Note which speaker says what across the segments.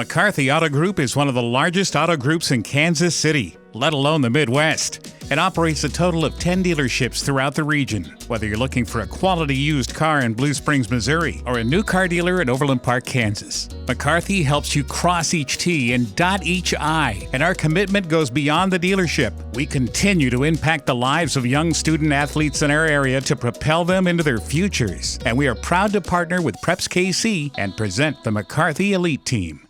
Speaker 1: McCarthy Auto Group is one of the largest auto groups in Kansas City, let alone the Midwest. It operates a total of 10 dealerships throughout the region. Whether you're looking for a quality used car in Blue Springs, Missouri, or a new car dealer in Overland Park, Kansas, McCarthy helps you cross each T and dot each I. And our commitment goes beyond the dealership. We continue to impact the lives of young student athletes in our area to propel them into their futures. And we are proud to partner with PrepsKC and present the McCarthy Elite Team.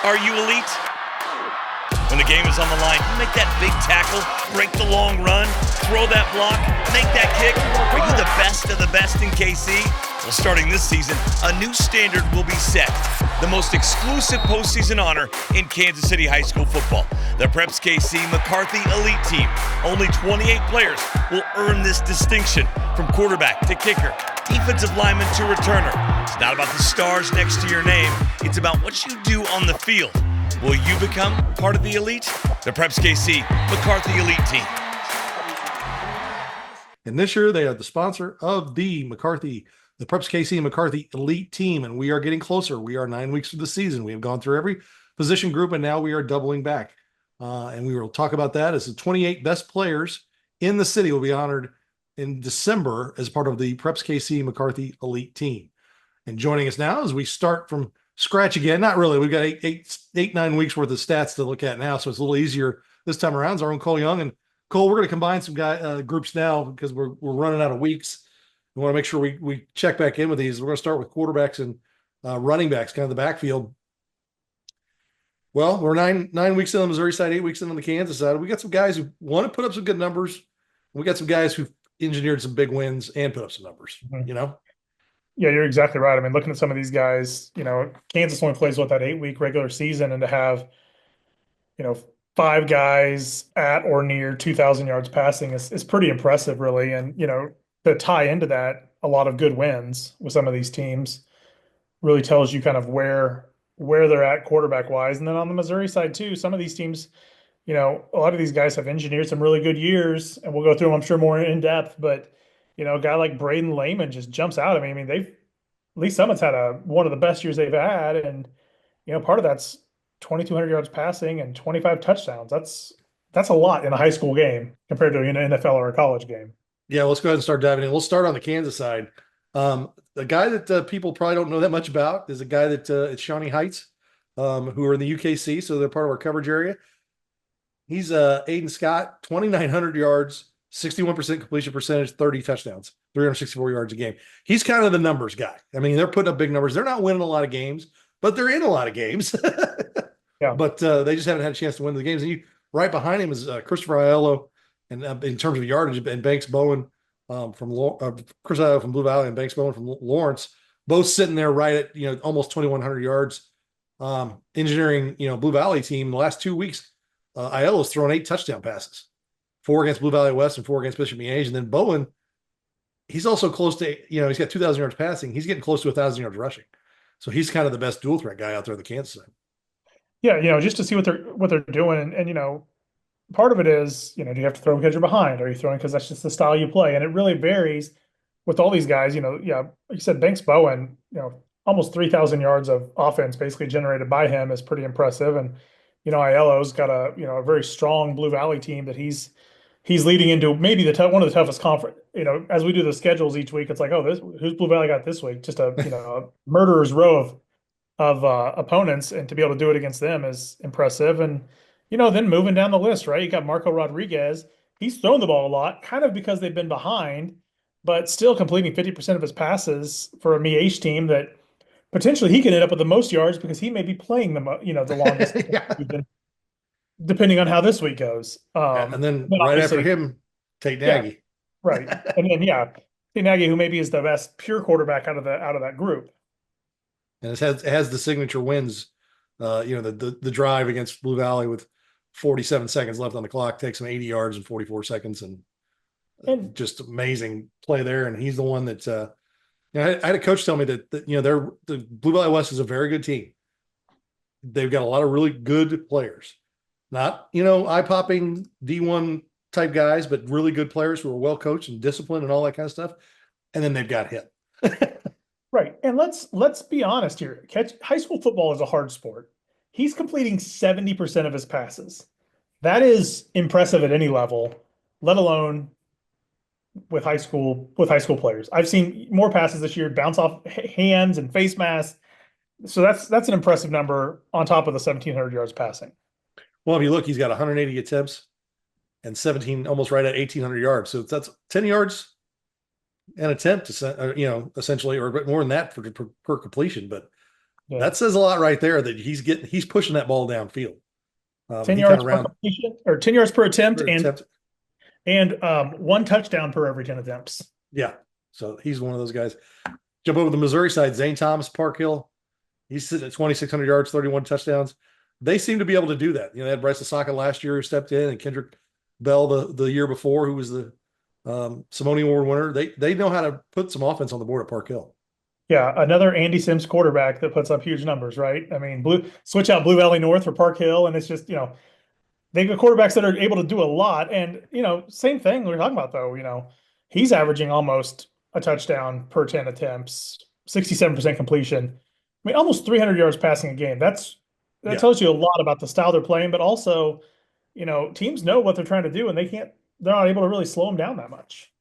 Speaker 2: Are you elite? When the game is on the line, you make that big tackle, break the long run, throw that block, make that kick. Are you the best of the best in KC? Well, starting this season, a new standard will be set. The most exclusive postseason honor in Kansas City high school football. The PrepsKC McCarthy Elite Team. Only 28 players will earn this distinction, from quarterback to kicker, defensive lineman to returner. It's not about the stars next to your name. It's about what you do on the field. Will you become part of the elite? The PrepsKC McCarthy Elite Team.
Speaker 3: And this year they are the sponsor of the PrepsKC McCarthy Elite Team, and we are getting closer. We are 9 weeks through the season. We have gone through every position group, and now we are doubling back. And we will talk about that as the 28 best players in the city will be honored in December as part of the PrepsKC McCarthy Elite Team. And joining us now as we start from scratch again. Not really. We've got 9 weeks worth of stats to look at now, so it's a little easier this time around. It's our own Cole Young. And Cole, we're going to combine some groups now because we're running out of weeks. We want to make sure we check back in with these. We're going to start with quarterbacks and running backs, kind of the backfield. Well, we're nine weeks in on the Missouri side, 8 weeks in on the Kansas side. We got some guys who want to put up some good numbers. We got some guys who've engineered some big wins and put up some numbers, you know?
Speaker 4: Yeah, you're exactly right. I mean, looking at some of these guys, Kansas only plays that 8-week regular season, and to have, 5 guys at or near 2,000 yards passing is pretty impressive, really. And, to tie into that, a lot of good wins with some of these teams really tells you kind of where they're at quarterback wise. And then on the Missouri side too, some of these teams, a lot of these guys have engineered some really good years, and we'll go through them, I'm sure, more in depth, but a guy like Braden Lehman just jumps out at me. I mean, Lee Summit's had one of the best years they've had. And, part of that's 2,200 yards passing and 25 touchdowns. That's a lot in a high school game compared to an NFL or a college game.
Speaker 3: Yeah, let's go ahead and start diving in. We'll start on the Kansas side. The guy that people probably don't know that much about is a guy that it's Shawnee Heights, who are in the UKC, so they're part of our coverage area. He's Aiden Scott, 2,900 yards, 61% completion percentage, 30 touchdowns, 364 yards a game. He's kind of the numbers guy. I mean, they're putting up big numbers. They're not winning a lot of games, but they're in a lot of games.
Speaker 4: Yeah.
Speaker 3: But they just haven't had a chance to win the games. And right behind him is Christopher Aiello, and in terms of yardage, and Banks Bowen Chris Aiello from Blue Valley and Banks Bowen from Lawrence, both sitting there right at almost 2,100 yards. Engineering Blue Valley team in the last 2 weeks, Aiello's thrown 8 touchdown passes. 4 against Blue Valley West and 4 against Bishop Miege. And then Bowen, he's also close to, he's got 2,000 yards passing. He's getting close to 1,000 yards rushing. So he's kind of the best dual threat guy out there on the Kansas side.
Speaker 4: Yeah, just to see what they're doing. And part of it is, do you have to throw because you're behind? Are you throwing because that's just the style you play? And it really varies with all these guys. Like you said, Banks Bowen, almost 3,000 yards of offense basically generated by him is pretty impressive. And, Aiello's got a very strong Blue Valley team that he's leading into maybe one of the toughest conference. As we do the schedules each week, it's like, who's Blue Valley got this week? Just a murderer's row of opponents, and to be able to do it against them is impressive. And then moving down the list, right? You got Marco Rodriguez. He's thrown the ball a lot, kind of because they've been behind, but still completing 50% of his passes for a Miege team that potentially he can end up with the most yards because he may be playing the longest, yeah. Depending on how this week goes.
Speaker 3: And then right after him, Tate Nagy.
Speaker 4: Yeah, right. And then, Tate Nagy, who maybe is the best pure quarterback out of that group.
Speaker 3: And it has the signature wins, the drive against Blue Valley with 47 seconds left on the clock, takes him 80 yards in 44 seconds. And just amazing play there. And he's the one that, I had a coach tell me that the Blue Valley West is a very good team. They've got a lot of really good players. Not, eye-popping D1 type guys, but really good players who are well coached and disciplined and all that kind of stuff. And then they've got him.
Speaker 4: Right. And let's be honest here. High school football is a hard sport. He's completing 70% of his passes. That is impressive at any level, let alone with high school players. I've seen more passes this year bounce off hands and face masks. So that's an impressive number on top of the 1,700 yards passing.
Speaker 3: Well, if you look, he's got 180 attempts and 17, almost right at 1,800 yards. So that's 10 yards an attempt, essentially, or a bit more than that per completion. But that says a lot right there that he's pushing that ball downfield.
Speaker 4: 10 yards per completion, or 10 yards per attempt, and 1 touchdown per every 10 attempts.
Speaker 3: Yeah. So he's one of those guys. Jump over the Missouri side, Zane Thomas, Park Hill. He's sitting at 2,600 yards, 31 touchdowns. They seem to be able to do that. They had Bryce Osaka last year who stepped in, and Kendrick Bell the year before, who was the Simone Award winner. They know how to put some offense on the board at Park Hill.
Speaker 4: Yeah, another Andy Sims quarterback that puts up huge numbers, right? I mean, switch out Blue Valley North for Park Hill, and it's just, they got quarterbacks that are able to do a lot. And, same thing we're talking about, though. He's averaging almost a touchdown per 10 attempts, 67% completion. I mean, almost 300 yards passing a game. That tells you a lot about the style they're playing, but also, teams know what they're trying to do, and they're not able to really slow them down that much.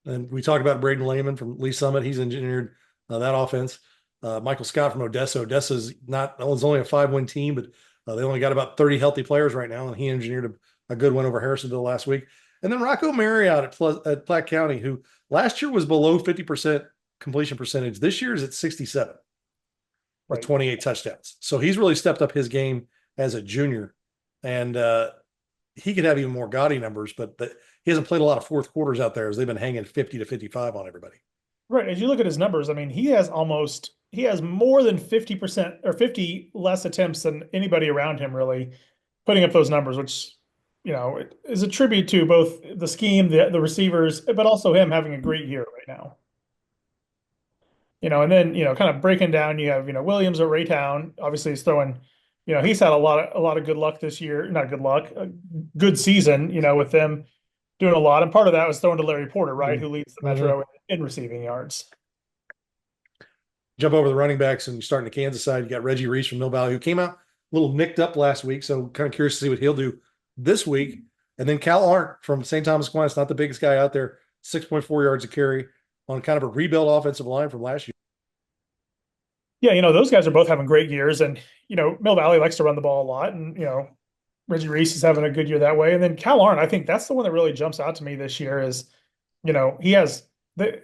Speaker 3: And we talked about Braden Lehman from Lee Summit. He's engineered that offense. Michael Scott from Odessa. Odessa's only a 5-win team, but they only got about 30 healthy players right now, and he engineered a good win over Harrisonville last week. And then Rocco Marriott at Platte County, who last year was below 50% completion percentage. This year is at 67 with 28 touchdowns. So he's really stepped up his game as a junior, and he could have even more gaudy numbers, but he hasn't played a lot of fourth quarters out there as they've been hanging 50 to 55 on everybody.
Speaker 4: Right. As you look at his numbers, I mean, he has more than 50% or 50 less attempts than anybody around him, really putting up those numbers, which, it is a tribute to both the scheme, the receivers, but also him having a great year right now. And then, kind of breaking down, you have, Williams at Raytown, obviously he's throwing, he's had a lot of good luck this year, not good luck, a good season, with them doing a lot. And part of that was throwing to Larry Porter, right? Who leads the Metro in receiving yards.
Speaker 3: Jump over the running backs and you start in the Kansas side. You got Reggie Reese from Mill Valley, who came out a little nicked up last week. So kind of curious to see what he'll do this week. And then Cal Arndt from St. Thomas Aquinas, not the biggest guy out there, 6.4 yards a carry on kind of a rebuilt offensive line from last year.
Speaker 4: Yeah, those guys are both having great years, and Mill Valley likes to run the ball a lot, and Reggie Reese is having a good year that way. And then Cal Arndt, I think that's the one that really jumps out to me this year is, he has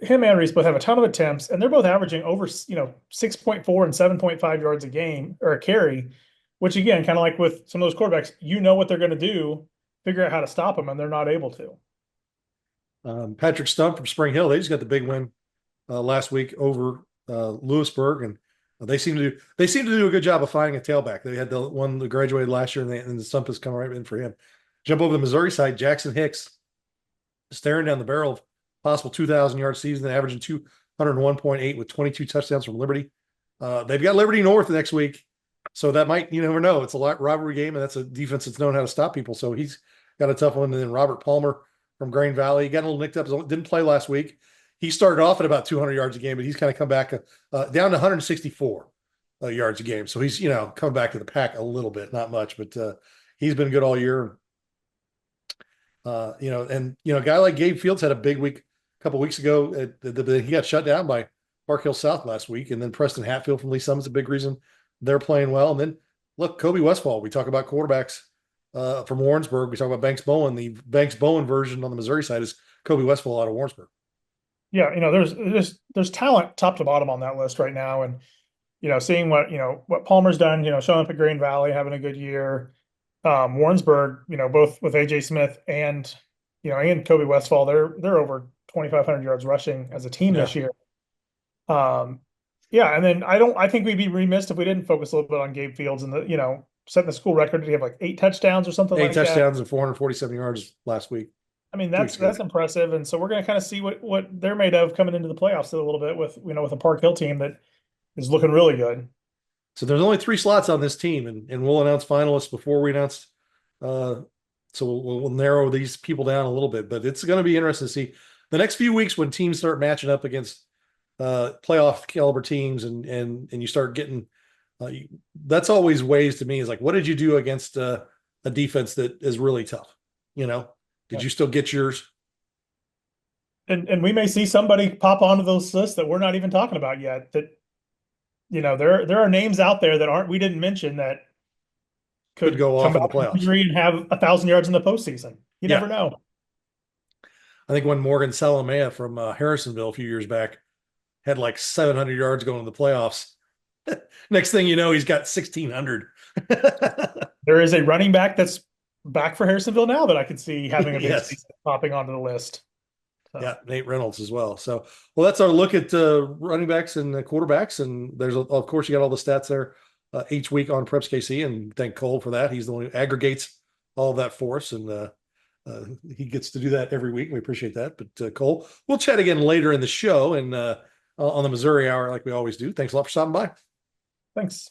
Speaker 4: him and Reese both have a ton of attempts, and they're both averaging over 6.4 and 7.5 yards a game or a carry, which again, kind of like with some of those quarterbacks, what they're going to do, figure out how to stop them, and they're not able to.
Speaker 3: Patrick Stump from Spring Hill, they just got the big win last week over Lewisburg, and they seem to do a good job of finding a tailback. They had the one that graduated last year, and the Stump has come right in for him. Jump over the Missouri side, Jackson Hicks staring down the barrel of possible 2,000-yard season, averaging 201.8 with 22 touchdowns from Liberty. They've got Liberty North next week, so that might, you never know. It's a rivalry game, and that's a defense that's known how to stop people. So he's got a tough one. And then Robert Palmer from Grain Valley, he got a little nicked up, didn't play last week. He started off at about 200 yards a game, but he's kind of come back down to 164 yards a game. So he's, coming back to the pack a little bit, not much, but he's been good all year. A guy like Gabe Fields had a big week a couple weeks ago. He got shut down by Park Hill South last week. And then Preston Hatfield from Lee Summit's a big reason they're playing well. And then look, Kobe Westfall, we talk about quarterbacks from Warrensburg. We talk about Banks Bowen. The Banks Bowen version on the Missouri side is Kobe Westfall out of Warrensburg.
Speaker 4: Yeah, there's talent top to bottom on that list right now, and seeing what Palmer's done, showing up at Grain Valley, having a good year. Warrensburg, both with AJ Smith and and Kobe Westfall, they're over 2,500 yards rushing as a team this year. And then I think we'd be remiss if we didn't focus a little bit on Gabe Fields and setting the school record. Did he have like 8 touchdowns or something?
Speaker 3: 8 touchdowns and 447 yards last week.
Speaker 4: I mean, that's impressive. And so we're going to kind of see what they're made of coming into the playoffs a little bit with a Park Hill team that is looking really good.
Speaker 3: So there's only 3 slots on this team, and we'll announce finalists before we announce. So we'll narrow these people down a little bit, but it's going to be interesting to see the next few weeks when teams start matching up against playoff caliber teams, and you start getting that's always ways to me is like, what did you do against a defense that is really tough? Did you still get yours?
Speaker 4: And we may see somebody pop onto those lists that we're not even talking about yet. That there are names out there that we didn't mention that
Speaker 3: could go off in the playoffs
Speaker 4: and have 1,000 yards in the postseason. You never know.
Speaker 3: I think when Morgan Salamea from Harrisonville a few years back had like 700 yards going to the playoffs. Next thing you know, he's got 1,600.
Speaker 4: There is a running back that's back for Harrisonville now that I could see having a big season popping onto the list. So.
Speaker 3: Yeah, Nate Reynolds as well. So, well, that's our look at running backs and quarterbacks. And there's, of course, you got all the stats there each week on PrepsKC. And thank Cole for that. He's the one who aggregates all of that for us. And he gets to do that every week. We appreciate that. But Cole, we'll chat again later in the show and on the Missouri Hour like we always do. Thanks a lot for stopping by.
Speaker 4: Thanks.